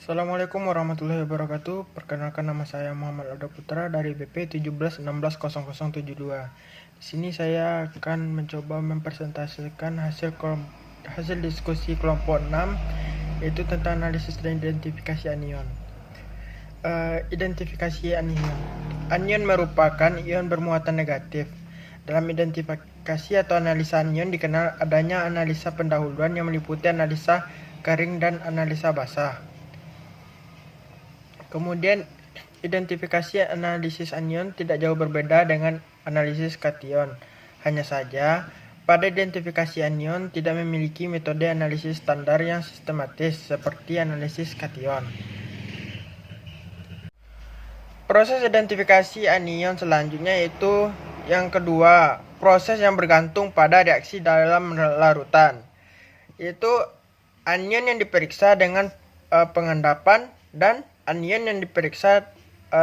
Assalamualaikum warahmatullahi wabarakatuh. Perkenalkan, nama saya Muhammad Aldo Putra dari BP 17160072. Di sini saya akan mencoba mempresentasikan hasil diskusi kelompok 6, yaitu tentang analisis dan identifikasi anion. Identifikasi anion. Anion merupakan ion bermuatan negatif. Dalam identifikasi atau analisa anion dikenal adanya analisa pendahuluan yang meliputi analisa kering dan analisa basah. Kemudian, identifikasi analisis anion tidak jauh berbeda dengan analisis kation. Hanya saja, pada identifikasi anion tidak memiliki metode analisis standar yang sistematis seperti analisis kation. Proses identifikasi anion selanjutnya yaitu yang kedua, proses yang bergantung pada reaksi dalam larutan, yaitu anion yang diperiksa dengan pengendapan dan anion yang diperiksa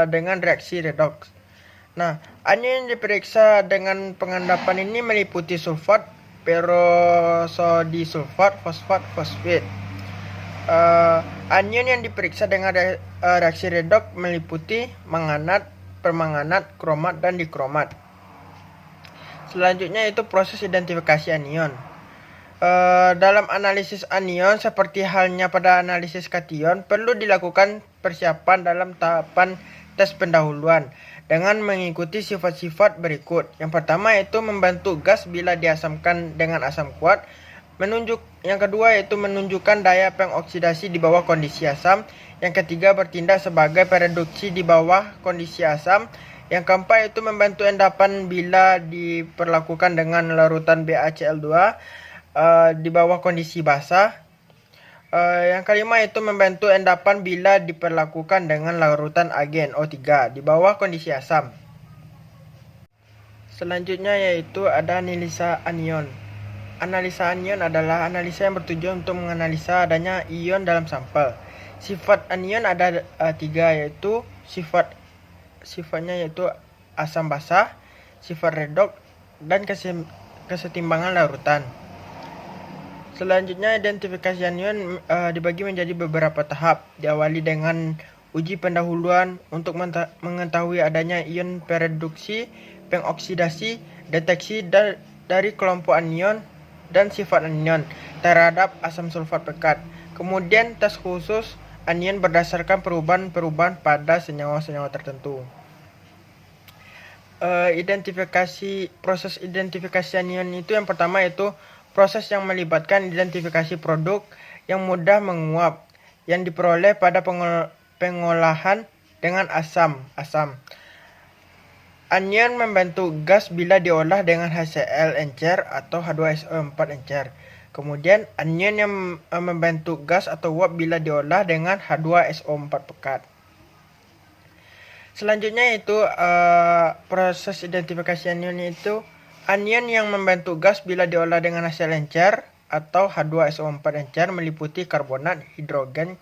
dengan reaksi redoks. Nah, anion yang diperiksa dengan pengendapan ini meliputi sulfat, perosodisulfat, fosfat, fosfat. Anion yang diperiksa dengan reaksi redoks meliputi manganat, permanganat, kromat, dan dikromat. Selanjutnya itu proses identifikasi anion. Dalam analisis anion, seperti halnya pada analisis kation, perlu dilakukan persiapan dalam tahapan tes pendahuluan dengan mengikuti sifat-sifat berikut. Yang pertama yaitu membantu gas bila diasamkan dengan asam kuat. Yang kedua yaitu menunjukkan daya pengoksidasi di bawah kondisi asam. Yang ketiga bertindak sebagai pereduksi di bawah kondisi asam. Yang keempat yaitu membantu endapan bila diperlakukan dengan larutan BaCl2 di bawah kondisi basah. Yang kelima yaitu membantu endapan bila diperlakukan dengan larutan AgNO3 di bawah kondisi asam. Selanjutnya yaitu ada analisa anion. Analisa anion adalah analisa yang bertujuan untuk menganalisa adanya ion dalam sampel. Sifat anion ada tiga, yaitu sifatnya yaitu asam basah, sifat redoks, dan kesetimbangan larutan. Selanjutnya, identifikasi anion dibagi menjadi beberapa tahap. Diawali dengan uji pendahuluan untuk mengetahui adanya ion pereduksi, pengoksidasi, deteksi dari kelompok anion dan sifat anion terhadap asam sulfat pekat. Kemudian tes khusus anion berdasarkan perubahan-perubahan pada senyawa-senyawa tertentu. Proses identifikasi anion itu yang pertama yaitu proses yang melibatkan identifikasi produk yang mudah menguap yang diperoleh pada pengolahan dengan asam. Anion membantu gas bila diolah dengan HCl encer atau H2SO4 encer. Kemudian anion yang membantu gas atau uap bila diolah dengan H2SO4 pekat. Selanjutnya itu proses identifikasi anion itu anion yang membantu gas bila diolah dengan HCl encer atau H2SO4 encer meliputi karbonat, hidrogen,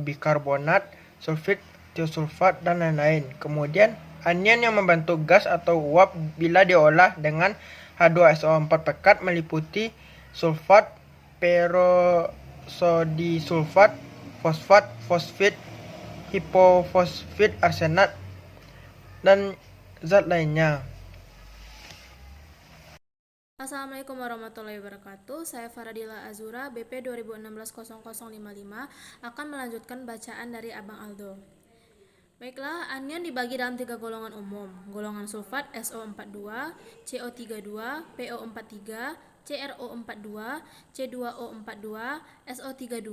bikarbonat, sulfit, tiosulfat, dan lain-lain. Kemudian anion yang membantu gas atau uap bila diolah dengan H2SO4 pekat meliputi sulfat, perosodisulfat, fosfat, fosfit, hipofosfit, arsenat, dan zat lainnya. Assalamualaikum warahmatullahi wabarakatuh. Saya Faradila Azura, BP 20160055 akan melanjutkan bacaan dari Abang Aldo. Baiklah, anion dibagi dalam 3 golongan umum. Golongan sulfat SO42, CO32, PO43, CRO42, C2O42, SO32,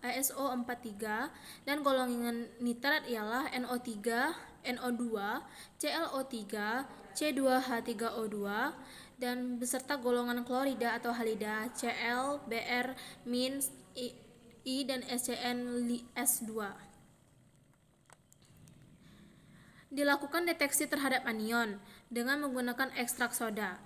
ASO43, dan golongan nitrat ialah NO3, NO2, ClO3, C2H3O2, dan beserta golongan klorida atau halida Cl, Br, Min, I, dan SCN2. Dilakukan deteksi terhadap anion dengan menggunakan ekstrak soda,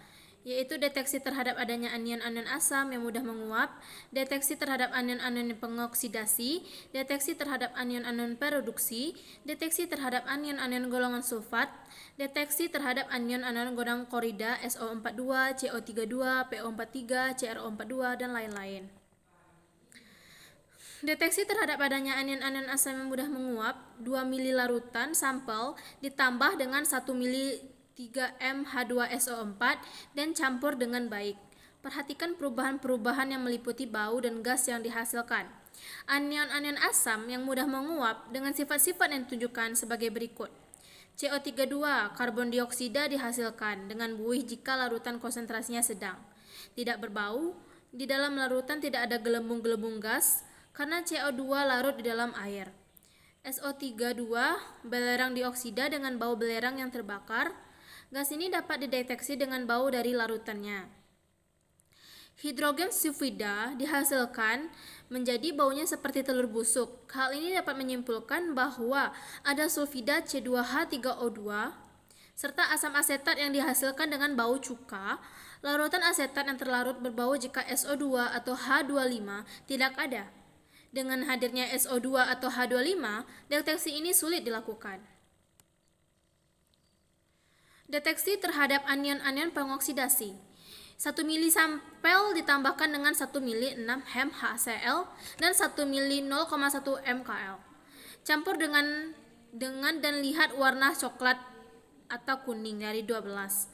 yaitu deteksi terhadap adanya anion-anion asam yang mudah menguap, deteksi terhadap anion-anion pengoksidasi, deteksi terhadap anion-anion pereduksi, deteksi terhadap anion-anion golongan sulfat, deteksi terhadap anion-anion golongan klorida SO42, CO32, PO43, CrO42, dan lain-lain. Deteksi terhadap adanya anion-anion asam yang mudah menguap, 2 mili larutan sampel ditambah dengan 1 mili 3M H2SO4 dan campur dengan baik. Perhatikan perubahan-perubahan yang meliputi bau dan gas yang dihasilkan. Anion-anion asam yang mudah menguap dengan sifat-sifat yang ditunjukkan sebagai berikut. CO32, karbon dioksida dihasilkan dengan buih jika larutan konsentrasinya sedang. Tidak berbau, di dalam larutan tidak ada gelembung-gelembung gas, karena CO2 larut di dalam air. SO32, belerang dioksida dengan bau belerang yang terbakar. Gas ini dapat dideteksi dengan bau dari larutannya. Hidrogen sulfida dihasilkan menjadi baunya seperti telur busuk. Hal ini dapat menyimpulkan bahwa ada sulfida C2H3O2 serta asam asetat yang dihasilkan dengan bau cuka. Larutan asetat yang terlarut berbau jika SO2 atau H25 tidak ada. Dengan hadirnya SO2 atau H25, deteksi ini sulit dilakukan. Deteksi terhadap anion-anion pengoksidasi. 1 mili sampel ditambahkan dengan 1 mili 6 HCl dan 1 mili 0,1 mKl. Campur dengan dan lihat warna coklat atau kuning dari 12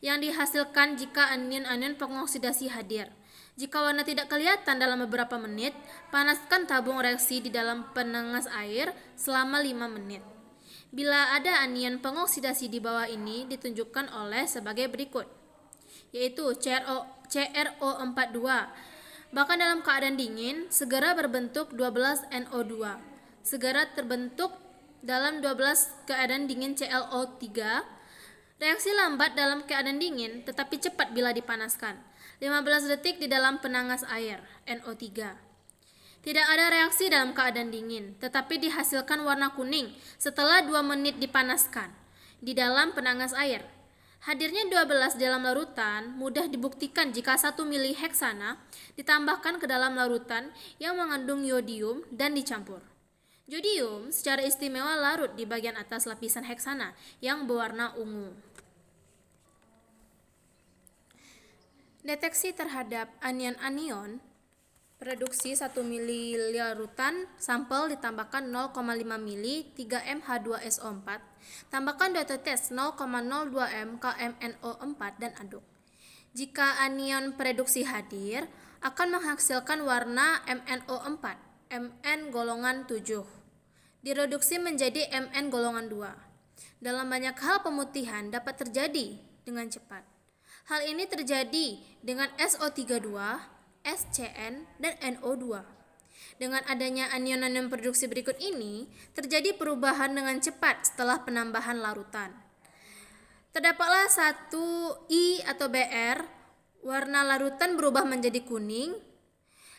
yang dihasilkan jika anion-anion pengoksidasi hadir. Jika warna tidak kelihatan dalam beberapa menit, panaskan tabung reaksi di dalam penengas air selama 5 menit. Bila ada anion pengoksidasi di bawah ini ditunjukkan oleh sebagai berikut, yaitu CrO42. Bahkan dalam keadaan dingin, segera berbentuk 12NO2. Segera terbentuk dalam 12 keadaan dingin ClO3. Reaksi lambat dalam keadaan dingin, tetapi cepat bila dipanaskan. 15 detik di dalam penangas air, NO3. Tidak ada reaksi dalam keadaan dingin, tetapi dihasilkan warna kuning setelah 2 menit dipanaskan di dalam penangas air. Hadirnya 12 dalam larutan mudah dibuktikan jika 1 mili heksana ditambahkan ke dalam larutan yang mengandung yodium dan dicampur. Yodium secara istimewa larut di bagian atas lapisan heksana yang berwarna ungu. Deteksi terhadap anion-anion. Produksi 1 mili larutan sampel ditambahkan 0,5 mili 3M H2SO4. Tambahkan tetes 0,02 m KMNO4 dan aduk. Jika anion produksi hadir, akan menghasilkan warna MnO4, Mn golongan 7. Direduksi menjadi Mn golongan 2. Dalam banyak hal pemutihan dapat terjadi dengan cepat. Hal ini terjadi dengan SO32, SCN, dan NO2. Dengan adanya anion-anion produksi berikut ini, terjadi perubahan dengan cepat setelah penambahan larutan. Terdapatlah 1 I atau Br, warna larutan berubah menjadi kuning.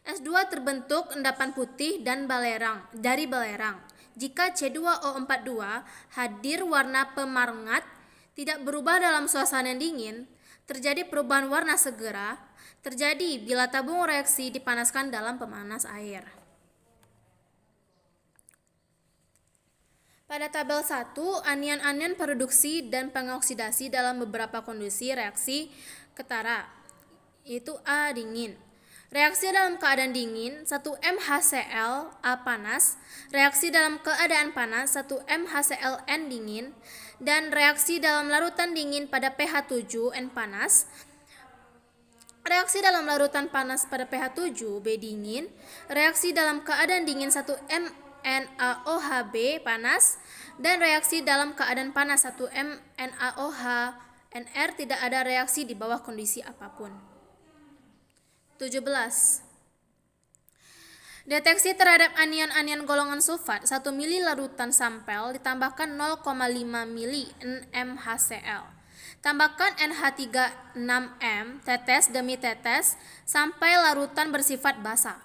S2 terbentuk endapan putih dan dari belerang. Jika C2O42 hadir warna pemarngat, tidak berubah dalam suasana dingin, terjadi perubahan warna segera, terjadi bila tabung reaksi dipanaskan dalam pemanas air. Pada tabel 1, anion-anion produksi dan pengoksidasi dalam beberapa kondisi reaksi ketara, yaitu A dingin. Reaksi dalam keadaan dingin 1M HCl A panas, reaksi dalam keadaan panas 1M HCl N dingin, dan reaksi dalam larutan dingin pada pH 7 N panas. Reaksi dalam larutan panas pada pH 7 B dingin, reaksi dalam keadaan dingin 1M NaOH panas, dan reaksi dalam keadaan panas 1M NaOH NR tidak ada reaksi di bawah kondisi apapun. 17. Deteksi terhadap anion-anion golongan sulfat 1 mili larutan sampel ditambahkan 0,5 mili NMHCl. Tambahkan NH36M tetes demi tetes sampai larutan bersifat basah.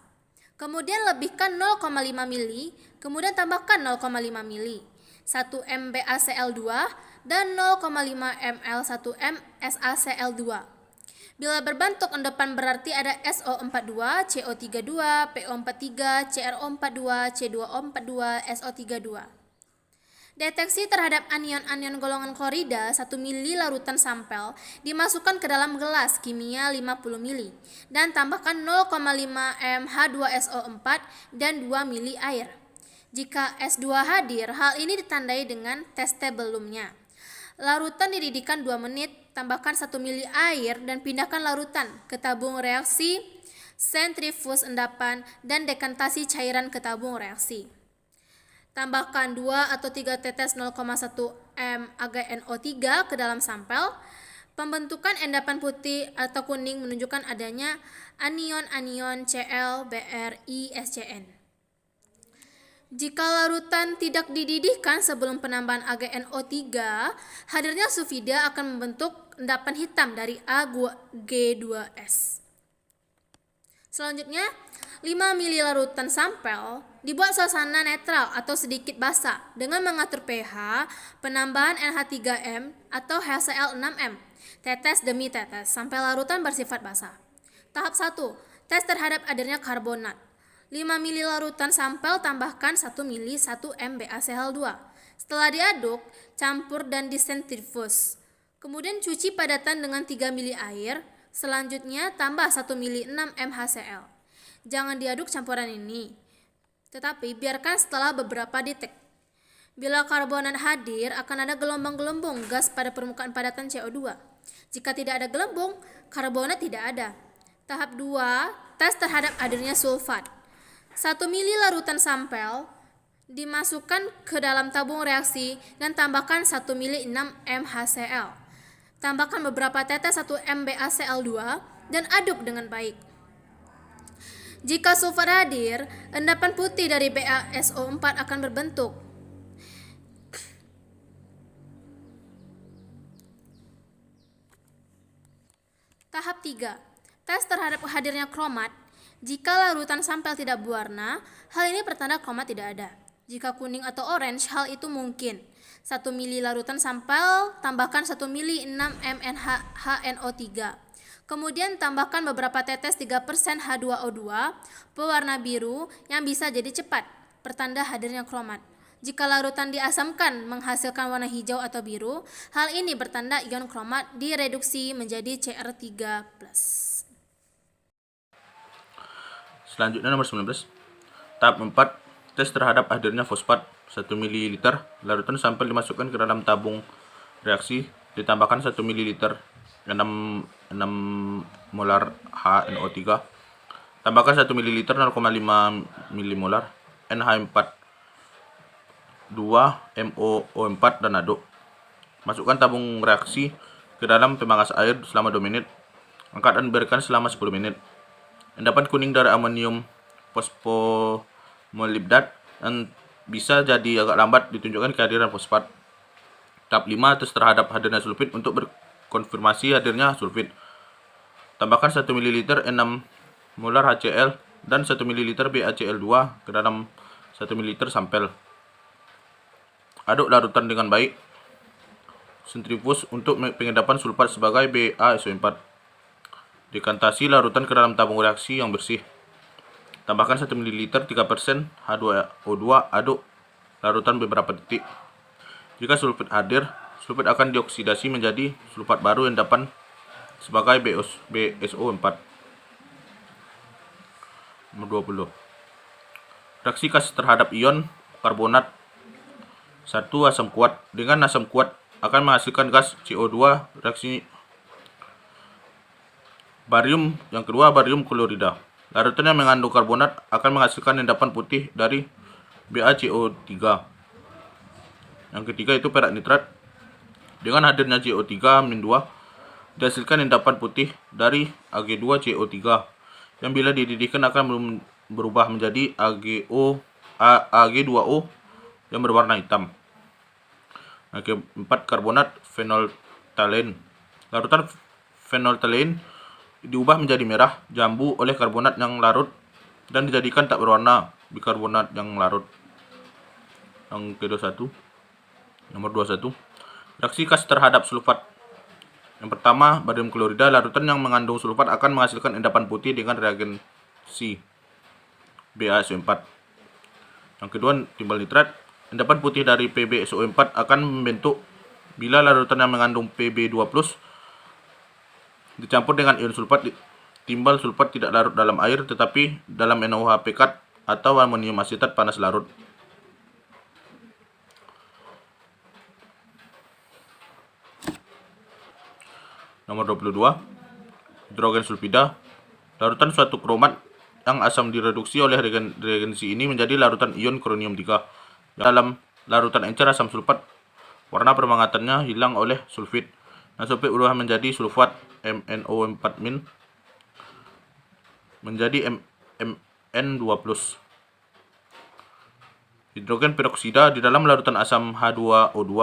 Kemudian lebihkan 0,5 mili, kemudian tambahkan 0,5 mili, 1 MbAcl2 dan 0,5 ml 1M SaCl2. Bila berbentuk endapan berarti ada SO42, CO32, PO43, CrO42, C2O42, SO32. Deteksi terhadap anion-anion golongan klorida 1 mili larutan sampel dimasukkan ke dalam gelas kimia 50 mili dan tambahkan 0,5 m H2SO4 dan 2 mili air. Jika S2 hadir, hal ini ditandai dengan tes tabelumnya. Larutan dididihkan 2 menit, tambahkan 1 mili air dan pindahkan larutan ke tabung reaksi, sentrifuge endapan, dan dekantasi cairan ke tabung reaksi. Tambahkan 2 atau 3 tetes 0,1 m AgNO3 ke dalam sampel. Pembentukan endapan putih atau kuning menunjukkan adanya anion-anion Cl, Br, I, SCN. Jika larutan tidak dididihkan sebelum penambahan AgNO3, hadirnya sulfida akan membentuk endapan hitam dari Ag2S. Selanjutnya, 5 mili larutan sampel dibuat suasana netral atau sedikit basah dengan mengatur pH, penambahan NH3M atau HCl6M, tetes demi tetes, sampai larutan bersifat basah. Tahap 1, tes terhadap adanya karbonat. 5 mili larutan sampel tambahkan 1 mili 1 m BaCl2. Setelah diaduk, campur dan disentrifuge. Kemudian cuci padatan dengan 3 mili air. Selanjutnya tambah 1 mili 6 m HCl. Jangan diaduk campuran ini, tetapi biarkan setelah beberapa detik. Bila karbonat hadir, akan ada gelombang-gelombang gas pada permukaan padatan CO2. Jika tidak ada gelembung, karbonat tidak ada. Tahap 2, tes terhadap adanya sulfat. 1 mili larutan sampel dimasukkan ke dalam tabung reaksi dan tambahkan 1 mili 6 m HCl. Tambahkan beberapa tetes 1 m BaCl2 dan aduk dengan baik. Jika sulfat hadir, endapan putih dari BaSO4 akan berbentuk. Tahap 3, tes terhadap hadirnya kromat. Jika larutan sampel tidak berwarna, hal ini pertanda kromat tidak ada. Jika kuning atau orange, hal itu mungkin. 1 mili larutan sampel, tambahkan 1 mili 6 HNO3. Kemudian tambahkan beberapa tetes 3% H2O2 pewarna biru yang bisa jadi cepat, pertanda hadirnya kromat. Jika larutan diasamkan menghasilkan warna hijau atau biru, hal ini bertanda ion kromat direduksi menjadi Cr3+. Selanjutnya nomor 19. Tahap 4, tes terhadap hadirnya fosfat 1 ml larutan sampel dimasukkan ke dalam tabung reaksi, ditambahkan 1 ml 6 molar HNO3, tambahkan 1 ml 0,5 milimolar NH4 2MOO4 dan aduk. Masukkan tabung reaksi ke dalam pemangkas air selama 2 menit. Angkat dan biarkan selama 10 menit. Endapan kuning dari amonium fosfomolibdat dan bisa jadi agak lambat ditunjukkan kehadiran fosfat. Tahap 5, tes terhadap hadirnya sulfit untuk berkonfirmasi hadirnya sulfit. Tambahkan 1 ml 6 molar HCl dan 1 ml BaCl2 ke dalam 1 ml sampel. Aduk larutan dengan baik. Sentrifuge untuk pengendapan sulfat sebagai BaSO4. Dekantasi larutan ke dalam tabung reaksi yang bersih. Tambahkan 1 ml 3% H2O2, aduk larutan beberapa detik. Jika sulfit hadir, sulfit akan dioksidasi menjadi sulfat baru endapan sebagai BSO4. Nomor 20. Reaksi gas terhadap ion karbonat 1 asam kuat dengan asam kuat akan menghasilkan gas CO2. Reaksi barium yang kedua, barium klorida. Larutan yang mengandung karbonat akan menghasilkan endapan putih dari BaCO3. Yang ketiga itu perak nitrat. Dengan hadirnya CO3-2 dihasilkan endapan putih dari Ag2CO3 yang bila dididihkan akan berubah menjadi Ag2O yang berwarna hitam. Yang keempat, karbonat fenolftalein. Larutan fenolftalein diubah menjadi merah jambu oleh karbonat yang larut dan dijadikan tak berwarna bikarbonat yang larut. Yang ke-21, nomor 21, reaksi gas terhadap sulfat. Yang pertama, barium klorida. Larutan yang mengandung sulfat akan menghasilkan endapan putih dengan reagensi BaSO4. Yang kedua, timbal nitrat. Endapan putih dari PbSO4 akan membentuk bila larutan yang mengandung Pb2+ dicampur dengan ion sulfat. Timbal sulfat tidak larut dalam air tetapi dalam NaOH pekat atau amonium asetat panas larut. Nomor 22, hidrogen sulfida. Larutan suatu kromat yang asam direduksi oleh reagensi ini menjadi larutan ion kronium 3. Dalam larutan encer asam sulfat, warna permangatannya hilang oleh sulfit. Nah, sulfit berubah menjadi sulfat MnO4- menjadi Mn2+. Hidrogen peroksida di dalam larutan asam H2O2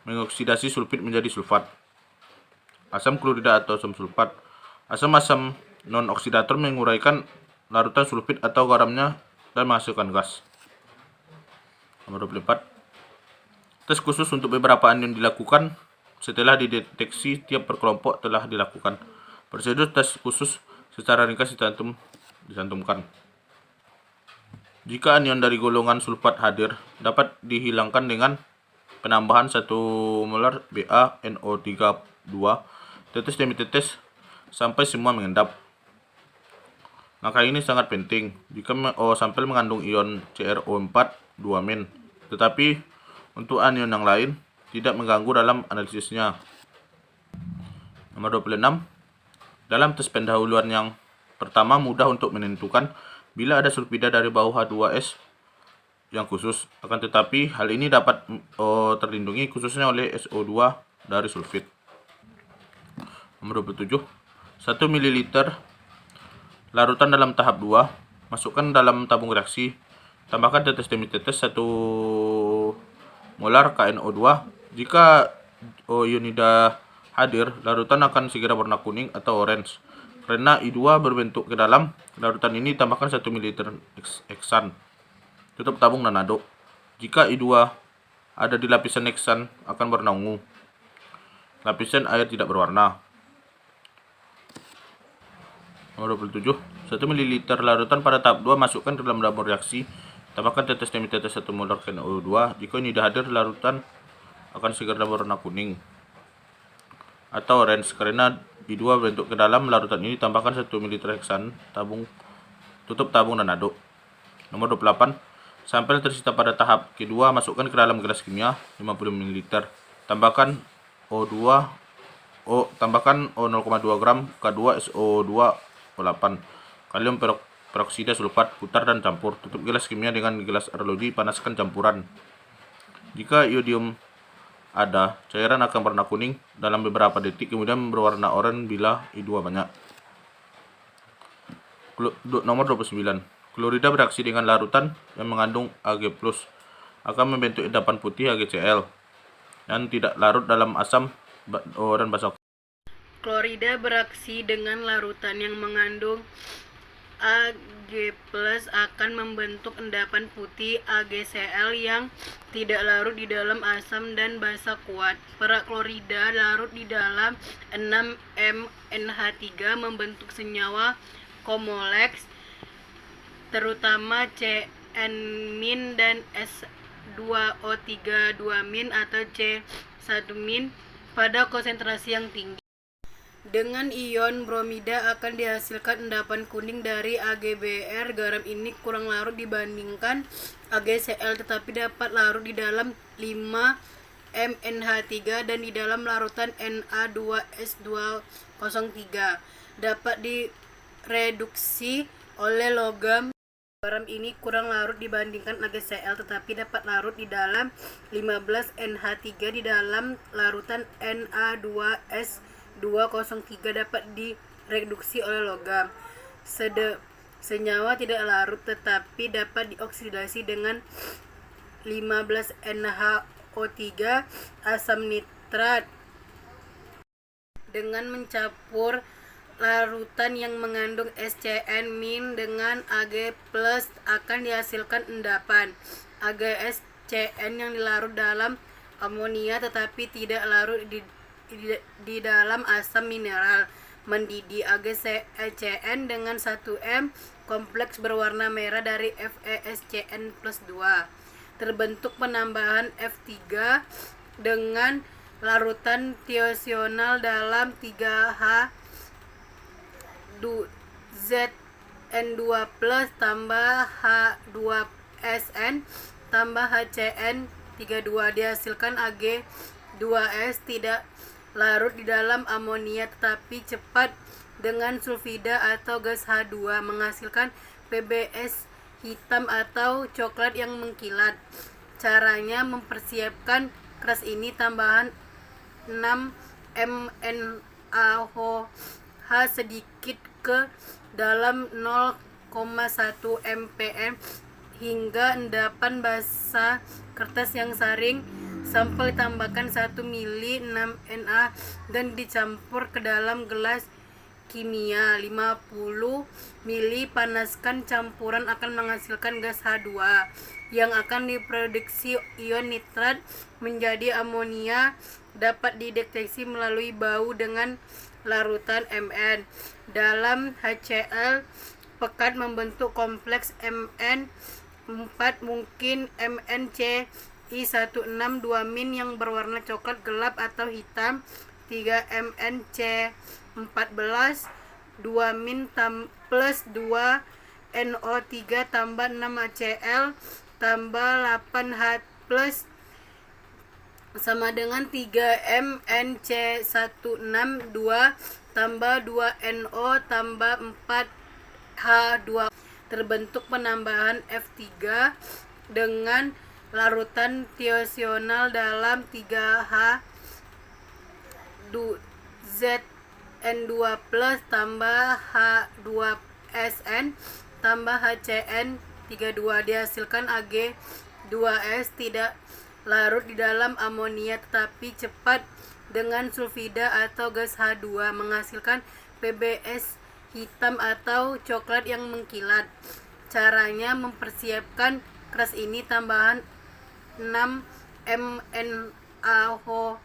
mengoksidasi sulfit menjadi sulfat. Asam klorida atau asam sulfat. Asam-asam non-oksidator menguraikan larutan sulfit atau garamnya dan menghasilkan gas. Nomor 24. Tes khusus untuk beberapa anion dilakukan setelah dideteksi tiap perkelompok telah dilakukan. Prosedur tes khusus secara ringkas dicantumkan. Jika anion dari golongan sulfat hadir, dapat dihilangkan dengan penambahan 1 molar BaNO32 tetes demi tetes sampai semua mengendap. Langkah ini sangat penting jika sampel mengandung ion CrO4 2-, tetapi untuk anion yang lain tidak mengganggu dalam analisisnya. Nomor 26. Dalam tes pendahuluan yang pertama mudah untuk menentukan bila ada sulfida dari bau H2S yang khusus, akan tetapi hal ini dapat terlindungi khususnya oleh SO2 dari sulfit. Nomor 27. 1 ml larutan dalam tahap 2, masukkan dalam tabung reaksi, tambahkan tetes demi tetes 1 molar KNO2. Jika ionida hadir, larutan akan segera warna kuning atau orange. Karena I2 berbentuk ke dalam larutan ini, tambahkan 1 ml heksan. Tutup tabung dan aduk. Jika I2 ada di lapisan heksan akan warna ungu. Lapisan air tidak berwarna. Nomor 27. 1 ml larutan pada tahap 2 masukkan ke dalam tabung reaksi. Tambahkan tetes demi tetes 1 molar KNO2. Jika ini tidak hadir, larutan akan segera berwarna kuning atau orange. Karena I2 bentuk ke dalam larutan ini, tambahkan 1 ml heksan. Tutup tabung dan aduk. Nomor 28. Sampel tersisa pada tahap kedua masukkan ke dalam gelas kimia 50 ml. Tambahkan O0,2 gram K2SO2O8 kalium peroksida sulfat, putar dan campur. Tutup gelas kimia dengan gelas air lodi, panaskan campuran. Jika iodium ada, cairan akan berwarna kuning dalam beberapa detik, kemudian berwarna oranye bila I2 banyak. Nomor 29. Klorida bereaksi dengan larutan yang mengandung Ag+, akan membentuk endapan putih HgCl yang tidak larut dalam asam dan basa. Klorida bereaksi dengan larutan yang mengandung Ag+ akan membentuk endapan putih AgCl yang tidak larut di dalam asam dan basa kuat. Perak klorida larut di dalam 6MnH3 membentuk senyawa komoleks terutama Cn- dan S2O3 2- atau C1- pada konsentrasi yang tinggi. Dengan ion bromida akan dihasilkan endapan kuning dari AgBr. Garam ini kurang larut dibandingkan AgCl tetapi dapat larut di dalam 5MnH3 dan di dalam larutan Na2S203. Dapat direduksi oleh logam. Garam ini kurang larut dibandingkan AgCl tetapi dapat larut di dalam 15NH3 di dalam larutan Na2S203. Dapat direduksi oleh logam. Senyawa tidak larut tetapi dapat dioksidasi dengan 15NaO3 asam nitrat. Dengan mencampur larutan yang mengandung SCN- dengan Ag+ akan dihasilkan endapan AgSCN yang dilarut dalam amonia tetapi tidak larut di dalam asam mineral mendidih. AgCN dengan 1M kompleks berwarna merah dari FeSCN+2. terbentuk penambahan F3 dengan larutan tiosional dalam 3H Zn2 plus tambah H2SN tambah HCN32 dihasilkan Ag2S tidak larut di dalam amonia tetapi cepat dengan sulfida atau gas H2 menghasilkan PBS hitam atau coklat yang mengkilat. Caranya mempersiapkan keras ini tambahan 6 MnAOH sedikit ke dalam 0,1 mpm hingga endapan basah kertas yang saring sampai ditambahkan 1 mili 6 Na dan dicampur ke dalam gelas kimia 50 mili. Panaskan campuran akan menghasilkan gas H2 yang akan diproduksi ion nitrat menjadi amonia, dapat dideteksi melalui bau dengan larutan Mn. Dalam HCl pekat membentuk kompleks Mn4 mungkin MnCi16 2-min yang berwarna coklat gelap atau hitam, 3 MnC14 2-min plus 2 NO3 tambah 6 HCl tambah 8H plus sama dengan 3 MnC16 2 tambah 2 NO tambah 4 H2 terbentuk penambahan F3 dengan larutan tiosional dalam 3H Zn2 plus tambah H2SN tambah HCN32 dihasilkan Ag2S tidak larut di dalam amonia tetapi cepat dengan sulfida atau gas H2 menghasilkan PBS hitam atau coklat yang mengkilat. Caranya mempersiapkan keras ini tambahan 6 MnAOH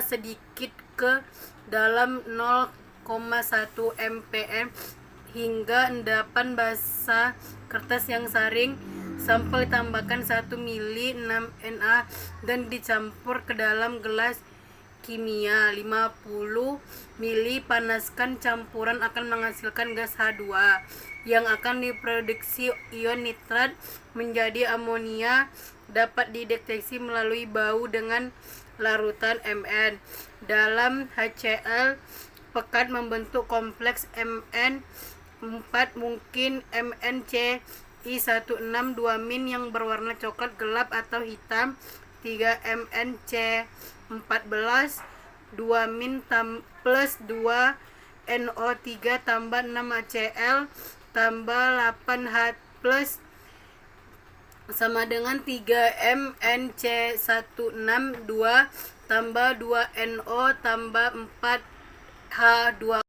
sedikit ke dalam 0,1 mpm hingga endapan basah kertas yang saring sampai ditambahkan 1 mili 6 Na dan dicampur ke dalam gelas kimia 50 mili. Panaskan campuran akan menghasilkan gas H2 yang akan diproduksi ion nitrat menjadi amonia, dapat dideteksi melalui bau dengan larutan Mn. Dalam HCl pekat membentuk kompleks Mn4 mungkin MnCi16 2-min yang berwarna coklat gelap atau hitam, 3 MnC14 2-min plus 2 NO3 tambah 6 HCl tambah 8H plus sama dengan 3 MnC16 2 tambah 2 NO tambah 4 H2